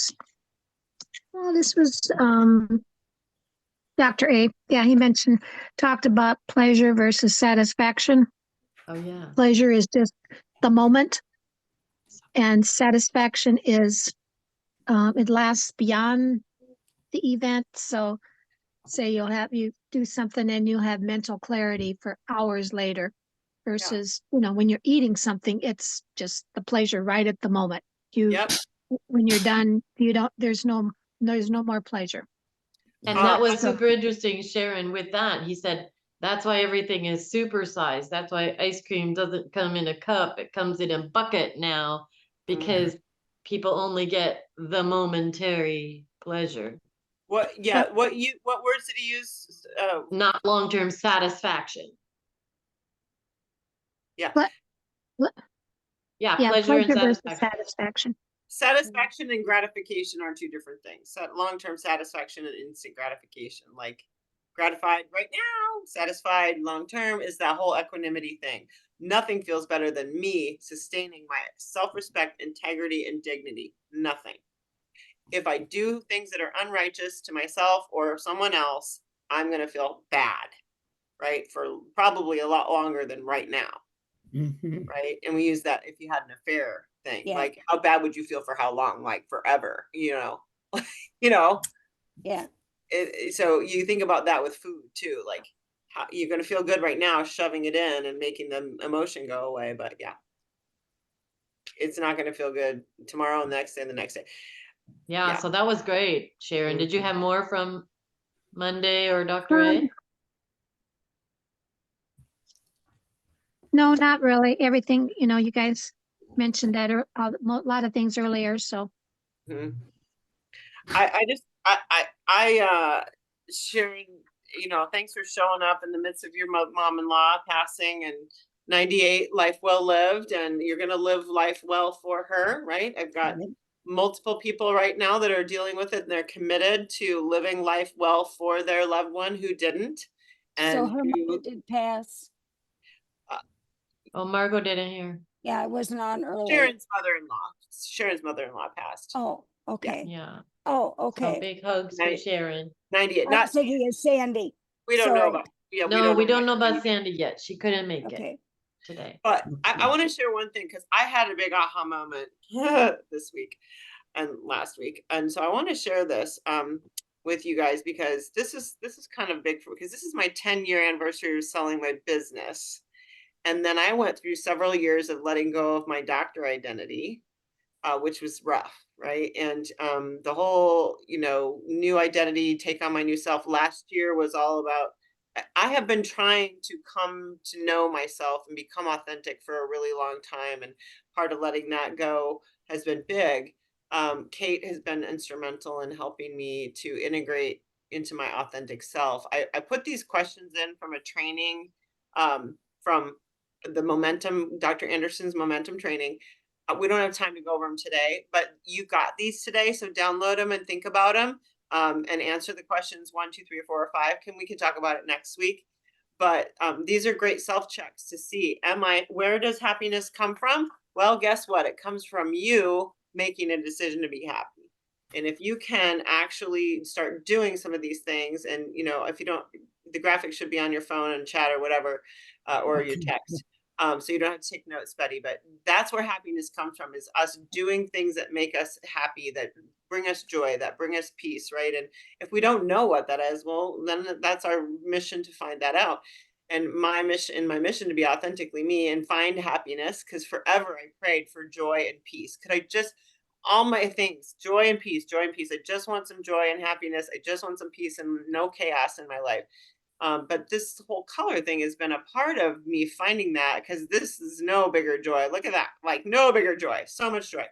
Dr. A. Yeah, he talked about pleasure versus satisfaction. Oh, yeah. Pleasure is just the moment, and satisfaction is, it lasts beyond the event. So say you do something and you have mental clarity for hours later versus, when you're eating something, it's just the pleasure right at the moment. Yep. When you're done, there's no more pleasure. And that was so- super interesting, Sharon, with that. He said, that's why everything is supersized. That's why ice cream doesn't come in a cup. It comes in a bucket now because people only get the momentary pleasure, What words did he use? not long-term satisfaction. Yeah. What? Yeah, Yeah, pleasure and versus satisfaction. satisfaction. Satisfaction and gratification are two different things. Long-term satisfaction and instant gratification. Like gratified right now, satisfied long-term is that whole equanimity thing. Nothing feels better than me sustaining my self-respect, integrity, and dignity. Nothing. If I do things that are unrighteous to myself or someone else, I'm going to feel bad, right? For probably a lot longer than right now. Mhm. Right. And we use that if you had an affair thing, Yeah. like how bad would you feel for how long? Like forever, Yeah. So you think about that with food too, like how you're going to feel good right now, shoving it in and making the emotion go away. But yeah, it's not going to feel good tomorrow and the next day and the next day. Yeah, Yeah. so that was great, Sharon. Did you have more from Monday or Dr. A? No, not really. Everything, you guys mentioned that a lot of things earlier. So Mhm. Sharon, thanks for showing up in the midst of your mom-in-law passing and 98 life well lived, and you're going to live life well for her, right? I've got multiple people right now that are dealing with it and they're committed to living life well for their loved one who didn't. So And her mother did pass. Oh, Margot didn't hear. Yeah, I wasn't on earlier. Sharon's mother-in-law passed. Oh, okay. Yeah. Oh, So okay. big hugs for Night. Sharon. 98. I Not was thinking of Sandy. we don't know sorry. about. Yeah, No, we don't know about about Sandy yet. She couldn't make it Okay. today. But I want to share one thing because I had a big aha moment this week and last week, and so I want to share this with you guys because this is kind of big because this is my 10-year anniversary of selling my business, And then I went through several years of letting go of my doctor identity, which was rough, right? And the whole, new identity, take on my new self last year was all about, I have been trying to come to know myself and become authentic for a really long time. And part of letting that go has been big. Kate has been instrumental in helping me to integrate into my authentic self. I put these questions in from a training from the Momentum, Dr. Anderson's Momentum training. We don't have time to go over them today, but you got these today. So download them and think about them and answer the questions 1, 2, 3, or 4, or 5. We can talk about it next week. But these are great self-checks to see, where does happiness come from? Well, guess what? It comes from you making a decision to be happy. And if you can actually start doing some of these things, and if you don't, the graphic should be on your phone and chat or whatever, or your text. So you don't have to take notes, Betty, but that's where happiness comes from, is us doing things that make us happy, that bring us joy, that bring us peace, right? And if we don't know what that is, well, then that's our mission to find that out. And my mission to be authentically me and find happiness, because forever I prayed for joy and peace. Could I just, all my things, joy and peace, joy and peace. I just want some joy and happiness. I just want some peace and no chaos in my life. But this whole color thing has been a part of me finding that, because this is no bigger joy. Look at that, like no bigger joy, so much joy.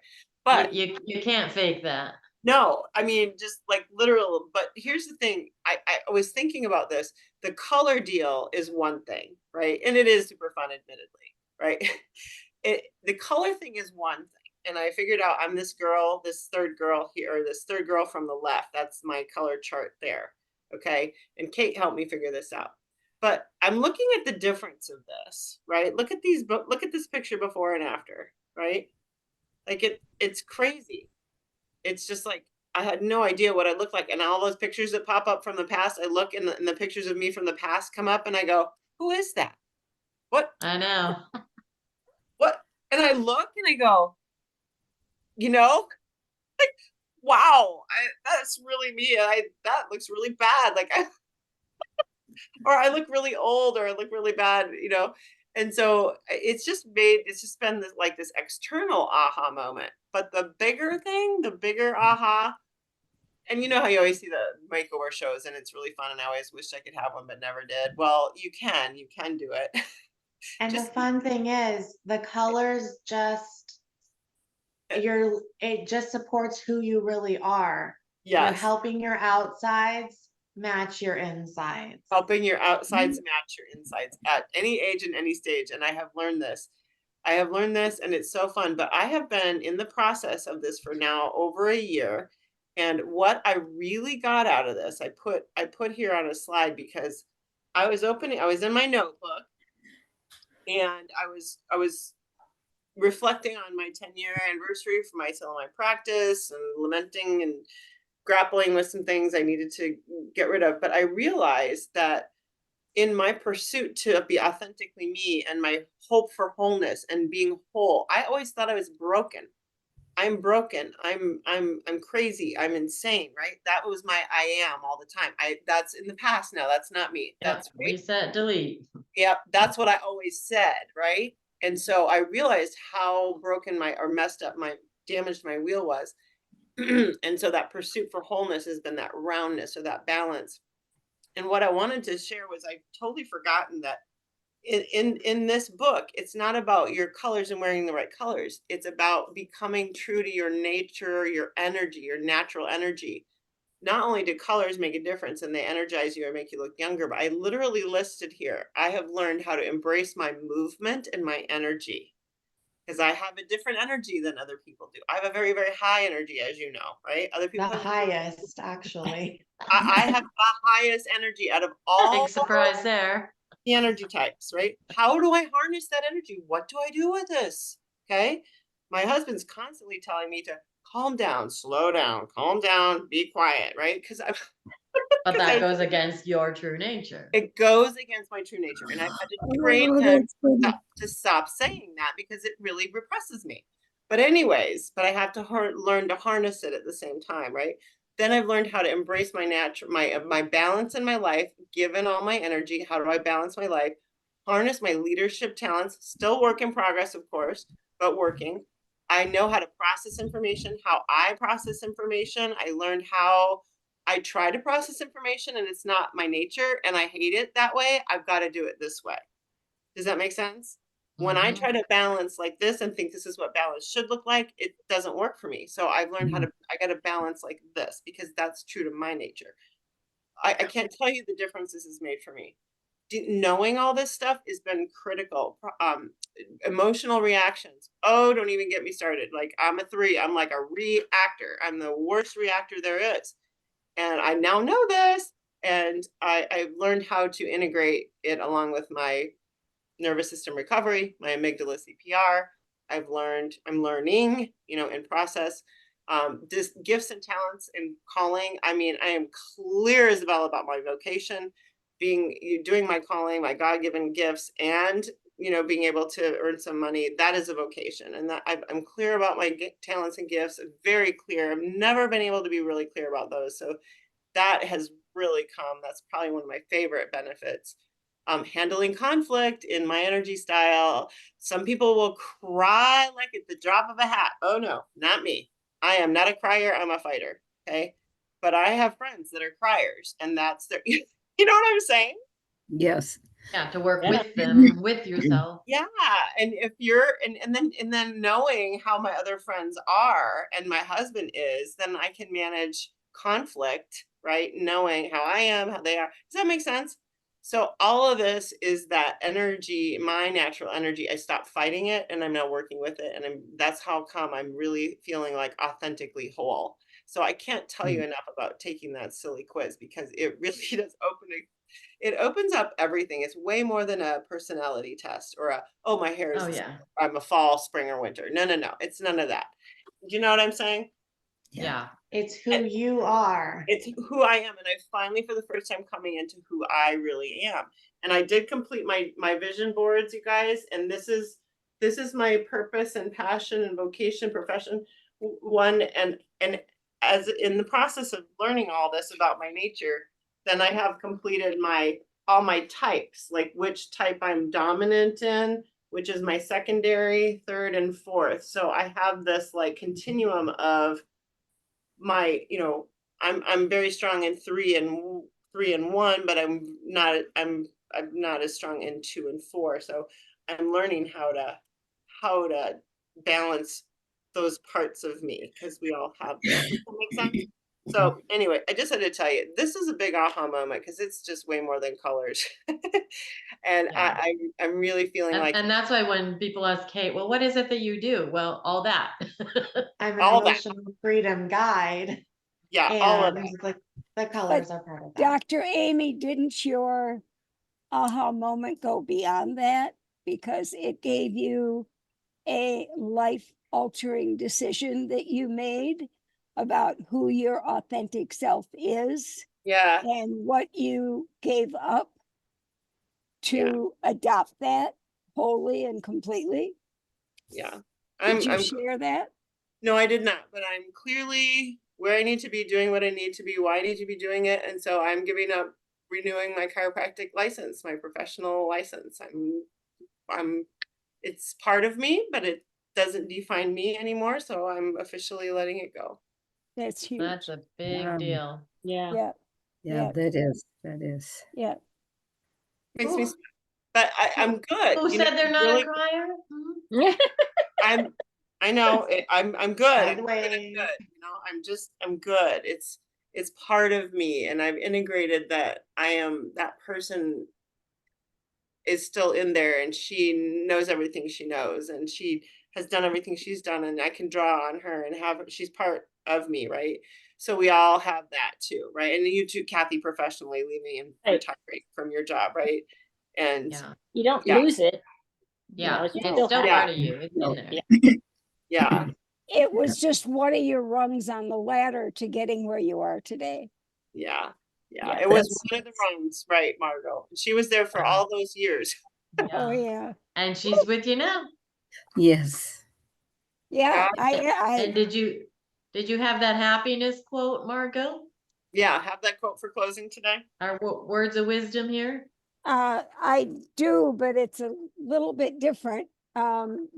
But you can't fake that. No, I mean, just like literal. But here's the thing, I was thinking about this. The color deal is one thing, right? And it is super fun, admittedly, right? The color thing is one thing. And I figured out I'm this girl, this third girl here, or this third girl from the left. That's my color chart there. Okay. And Kate helped me figure this out. But I'm looking at the difference of this, right? Look at this picture before and after, right? Like it's crazy. It's just like, I had no idea what I looked like. And all those pictures that pop up from the past, I look and the pictures of me from the past come up and I go, who is that? What? I know. What? And I look and I go, like, wow, that's really me. That looks really bad. Like or I look really old, or I look really bad, And so it's just been this external aha moment. But the bigger thing, the bigger aha, and you know how you always see the makeover shows and it's really fun, and I always wish I could have one but never did. Well, you can do it. And the fun thing is the colors it just supports who you really are. Yes. You're helping your outsides match your insides. Helping your outsides match your insides at any age and any stage. And I have learned this. And it's so fun. But I have been in the process of this for now over a year. And what I really got out of this, I put here on a slide, because I was in my notebook, and I was reflecting on my 10-year anniversary for my Selenite practice, and lamenting and grappling with some things I needed to get rid of. But I realized that in my pursuit to be authentically me, and my hope for wholeness and being whole, I always thought I was broken. I'm broken. I'm crazy. I'm insane, right? That was my I am all the time. That's in the past now. That's not me. That's right. Reset, delete. Yep. That's what I always said, right? And so I realized how broken messed up damaged my wheel was. And so that pursuit for wholeness has been that roundness, or that balance. And what I wanted to share was, I've totally forgotten that in this book, it's not about your colors and wearing the right colors. It's about becoming true to your nature, your energy, your natural energy. Not only do colors make a difference and they energize you or make you look younger, but I literally listed here, I have learned how to embrace my movement and my energy, because I have a different energy than other people do. I have a very, very high energy, as you know, right? Other people the highest, actually. I have the highest energy out of all. Big surprise there. The energy types, right? How do I harness that energy? What do I do with this? Okay. My husband's constantly telling me to calm down, slow down, calm down, be quiet, right? But that goes against your true nature. It goes against my true nature. And I've had to train him to stop saying that, because it really represses me. But anyways, I have to learn to harness it at the same time, right? Then I've learned how to embrace my balance in my life, given all my energy. How do I balance my life? harness my leadership talents, still work in progress, of course, but working. I know how to process information, how I process information. I learned how I try to process information and it's not my nature and I hate it that way. I've got to do it this way. Does that make sense? When I try to balance like this and think this is what balance should look like, it doesn't work for me. So I've learned how to, I got to balance like this because that's true to my nature. I can't tell you the difference this has made for me. Knowing all this stuff has been critical. Emotional reactions. Oh, don't even get me started. Like I'm a 3, I'm like a reactor. I'm the worst reactor there is. And I now know this. And I've learned how to integrate it along with my nervous system recovery, my amygdala CPR. I'm learning, you know, in process. Just gifts and talents and calling. I mean, I am clear as a bell about my vocation, doing my calling, my God-given gifts, and you know, being able to earn some money. That is a vocation, and that I'm clear about my talents and gifts. Very clear. I've never been able to be really clear about those, so that has really come. That's probably one of my favorite benefits. Handling conflict in my energy style. Some people will cry like at the drop of a hat. Oh no, not me. I am not a crier, I'm a fighter. Okay. But I have friends that are criers and that's their, you know what I'm saying? Yes. Yeah, to work with them, with yourself. Yeah. And if you're, and then knowing how my other friends are and my husband is, then I can manage conflict, right? Knowing how I am, how they are. Does that make sense? So all of this is that energy, my natural energy. I stopped fighting it and I'm now working with it. And that's how come I'm really feeling like authentically whole. So I can't tell you enough about taking that silly quiz because it really does it opens up everything. It's way more than a personality test or oh, my hair is, I'm a fall, spring, or winter. No, it's none of that. Do you know what I'm saying? Yeah. It's who you are. It's who I am. And I finally, for the first time, coming into who I really am. And I did complete my vision boards, you guys. And this is my purpose and passion and vocation, profession one. And as in the process of learning all this about my nature, then I have completed all my types, like which type I'm dominant in, which is my secondary, third, and fourth. So I have this like continuum of my, you know, I'm very strong in 3 and 1, but I'm not as strong in 2 and 4. So I'm learning how to balance those parts of me because we all have them. Does that make sense? So anyway, I just had to tell you, this is a big aha moment because it's just way more than colors. And I'm really feeling like, and that's why when people ask Kate, well, what is it that you do? Well, all that. I'm an all emotional freedom guide. Yeah, and all of that. The colors are part of that. Dr. Amy, didn't your aha moment go beyond that? Because it gave you a life-altering decision that you made about who your authentic self is. Yeah. And what you gave up to adopt that wholly and completely. Yeah. Did you share that? No, I did not, but I'm clearly where I need to be, doing what I need to be, why I need to be doing it. And so I'm giving up renewing my chiropractic license, my professional license. It's part of me, but it doesn't define me anymore. So I'm officially letting it go. That's huge. That's a big deal. Yeah. Yeah, that is. Yeah. Makes me, but I'm good. Who said they're not a crier? I know I'm good. I'm good. You know, I'm good. It's part of me, and I've integrated that that person is still in there, and she knows everything she knows, and she has done everything she's done, and I can draw on her and she's part of me, right? So we all have that too, right? And you too, Kathy, professionally leaving and retiring from your job, right? And you don't lose it. Yeah, it's still part of you. It's in there. Yeah. It was just one of your rungs on the ladder to getting where you are today. Yeah. It was one of the rungs, right, Margot? She was there for all those years. Oh yeah. And she's with you now. Yes. Yeah. I And did you have that happiness quote, Margot? Yeah, have that quote for closing today. Our words of wisdom here. I do, but it's a little bit different.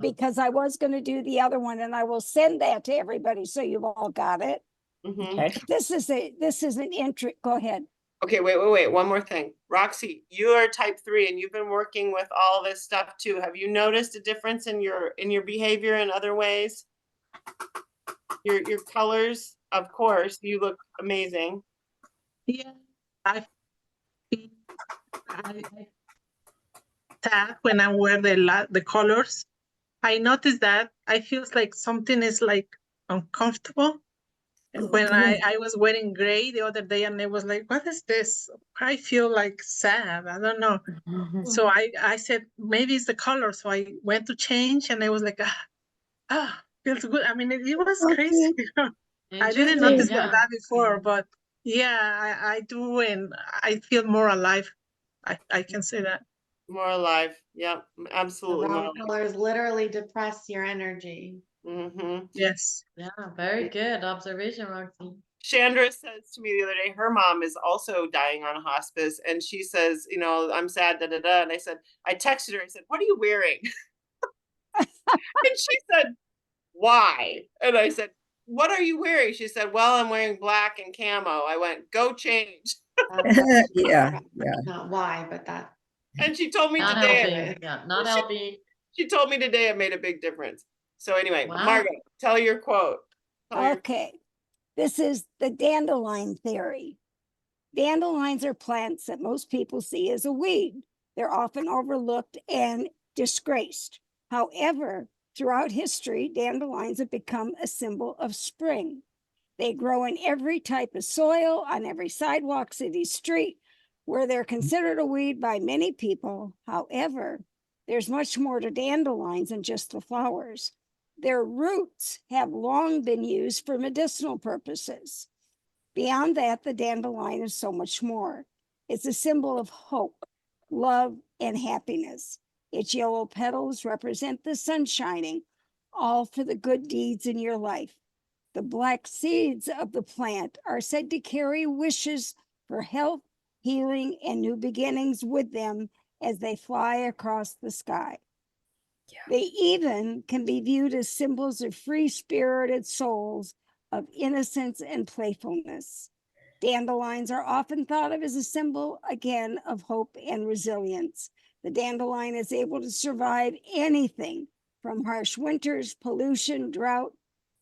Because I was gonna do the other one and I will send that to everybody, so you've all got it. Mhm. Okay. This is an entry, go ahead. Okay, wait. One more thing. Roxy, you are type 3 and you've been working with all this stuff too. Have you noticed a difference in your behavior in other ways? Your colors, of course, you look amazing. Yeah, I feel sad when I wear the colors. I notice that I feel like something is like uncomfortable. And when I was wearing gray the other day, and I was like, what is this? I feel like sad. I don't know. So I said, maybe it's the color. So I went to change and I was like, feels good. I mean, it was crazy. I didn't notice Yeah. that before, but yeah, I do. And I feel more alive. I can say that. More alive. Yeah, absolutely. The More wrong alive. colors literally depress your energy. Mm-hmm. Yes. Yeah, very good observation, Roxy. Chandra says to me the other day, her mom is also dying on hospice, and she says, you know, I'm sad, And I said, I texted her, I said, what are you wearing? And she said, why? And I said, what are you wearing? She said, well, I'm wearing black and camo. I went, go change. Yeah. Not why, but that. And she told me Not today, helping. Yeah, not helping. she told me today it made a big difference. So anyway, Wow. Margot, tell your quote. Okay, this is the dandelion theory. Dandelions are plants that most people see as a weed. They're often overlooked and disgraced. However, throughout history, dandelions have become a symbol of spring. They grow in every type of soil, on every sidewalk, city street, where they're considered a weed by many people. However, there's much more to dandelions than just the flowers. Their roots have long been used for medicinal purposes. Beyond that, the dandelion is so much more. It's a symbol of hope, love, and happiness. Its yellow petals represent the sun shining, all for the good deeds in your life. The black seeds of the plant are said to carry wishes for health, healing, and new beginnings with them as they fly across the sky. Yeah. They even can be viewed as symbols of free-spirited souls, of innocence and playfulness. Dandelions are often thought of as a symbol, again, of hope and resilience. The dandelion is able to survive anything from harsh winters, pollution, drought,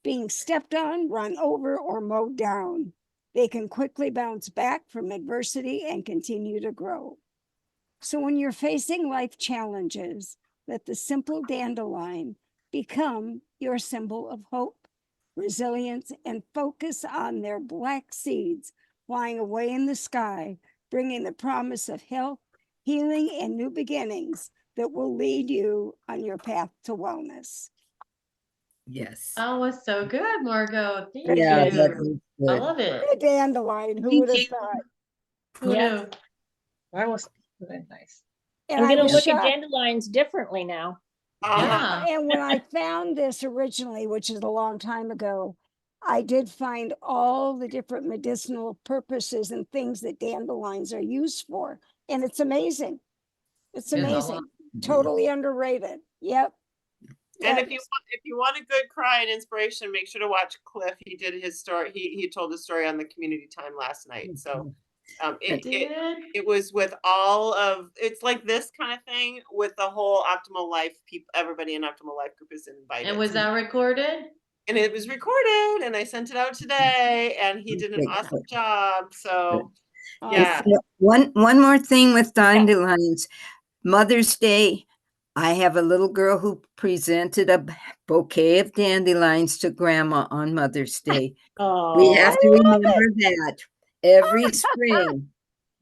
being stepped on, run over, or mowed down. They can quickly bounce back from adversity and continue to grow. So when you're facing life challenges, let the simple dandelion become your symbol of hope, resilience, and focus on their black seeds flying away in the sky, bringing the promise of health, healing, and new beginnings that will lead you on your path to wellness. Yes. That was so good, Margot. Thank Yeah, you. that was I good. love it. The dandelion, who Thank would have you. thought? Who Yeah. knew? That was very nice. And I'm I gonna was look at shocked. dandelions differently now. Yeah. And when I found this originally, which is a long time ago, I did find all the different medicinal purposes and things that dandelions are used for. And it's amazing. It's It's a amazing. lot. Totally underrated. Yep. And That- if you want a good cry and inspiration, make sure to watch Cliff. He did his story. He told his story on the community time last night. So it was with all of, it's like this kind of thing with the whole Optimal Life people, everybody in Optimal Life group is invited. And was that recorded? And it was recorded and I sent it out today and he did an awesome job. So yeah. One more thing with dandelions. Mother's Day, I have a little girl who presented a bouquet of dandelions to Grandma on Mother's Day. Oh, We have to remember that every spring.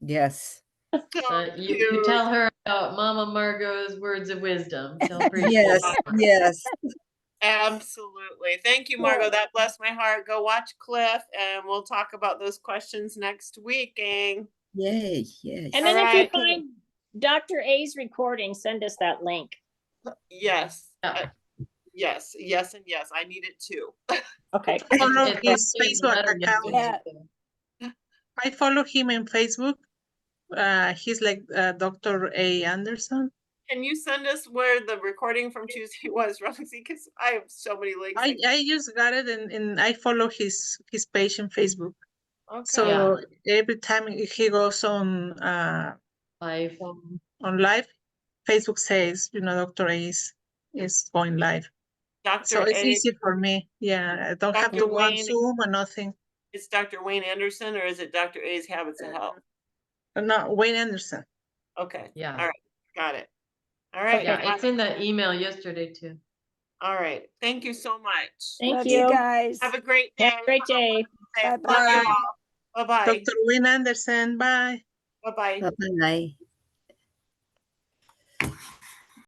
Yes. So You tell her about Mama Margot's words of wisdom. Yes. Absolutely. Thank you, Margot. That blessed my heart. Go watch Cliff and we'll talk about those questions next week, gang. Yay. Yes. and then if you find Dr. A's recording, send us that link. Yes. Yeah. Yes. And yes. I need it too. Okay. Follow his Facebook account. Yeah. I follow him on Facebook. He's like Dr. A. Anderson. Can you send us where the recording from Tuesday was, Roxy? Because I have so many links. I just got it and I follow his page in Facebook. Okay. So every time he goes on Live. on live, Facebook says, Dr. A is going live. So Dr. it's A, easy for me. Yeah, I don't have Dr. to go on Wayne- Zoom or nothing. it's Dr. Wayne Anderson, or is it Dr. A's Habits of Health? No, Wayne Anderson. Okay. Yeah. All right. Got it. All right. Yeah, it's in the email yesterday too. All right. Thank you so much. Thank Love you. guys. Have a great day. Have a great day. Love you Bye-bye. all. Bye-bye. Dr. Wayne Anderson, bye. Bye-bye. Bye-bye.